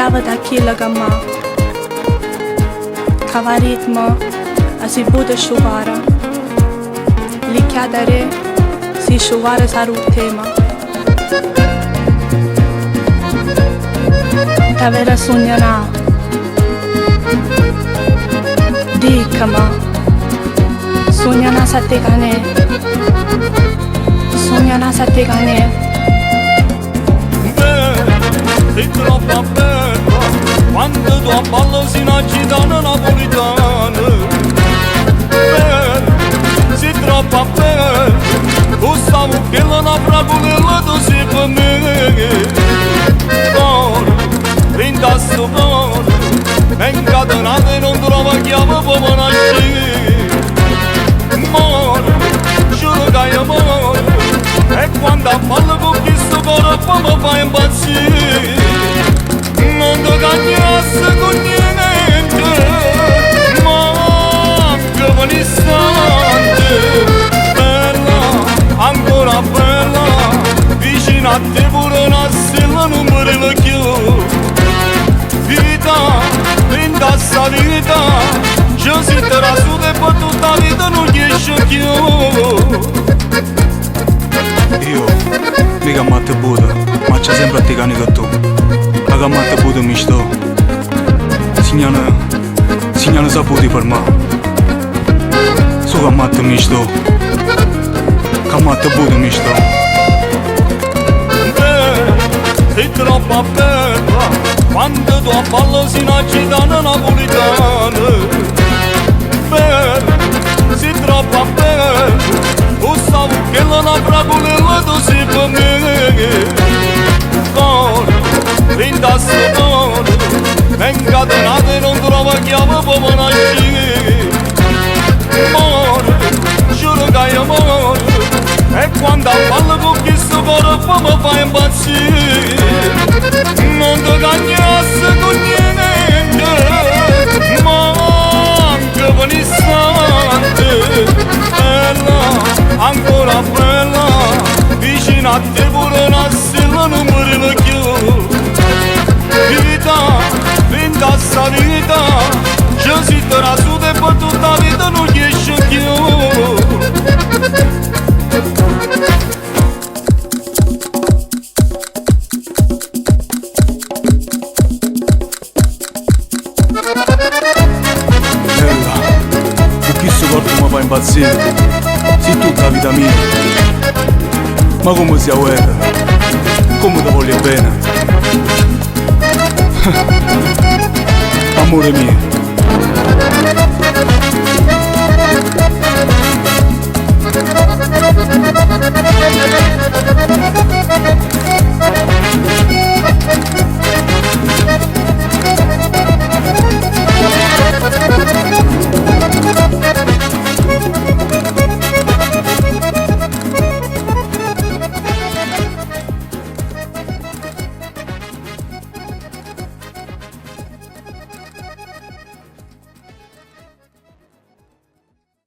Vogliava daquilo che ma cava ritmo a si bude sciuvare li chiedere si sciuvare sarà un tema da vera sognana dicama sognana sa te cane sognana sa te cane sei troppo bella quando tu a ballo si un'agitana napolitana. Sei troppo bella, tu stavo che la fragolella tu sei per me. Cuore, vinta sto cuore, è incatenato e non trova chiave per nascere. Amore, giuro che è amore, e quando a ballo con questo cuore poi mi fa impazzire. Non ti cagnasse con niente, ma che un istante. Bella, ancora bella, vicino a te pure una stella non mi arriva più. Vita, vinta sta vita, ci si terrà su e per tutta la vita non riesce più. Io, mica matte Buddha, ma c'è sempre a te cani che tu. La matte Buddha mi sto. Signana saputi per me. Su che matte mi sto. Che matte Buddha mi sto. Sei troppo bella, quando tu a ballo si un'agitana napolitana. Bella, sei troppo bella, tu stavo che la fragolella tu sei per me. Cuore, vinta sto cuore, è incatenato e non trova chiave per nascere. Amore, giuro che è amore, e quando a ballo con questo cuore poi mi fa impazzire. Non ti cagnasse con niente, ma anche un istante. Bella, ancora bella, vicino a te pure una stella non mi arriva più. Vita, vinta sta vita, ci si terrà su e per tutta la vita non riesce più. Bella, con questo corpo mi fa impazzire. Sei tutta la vita mia. Ma come sei guerra? Come ti voglio bene? Amore mio.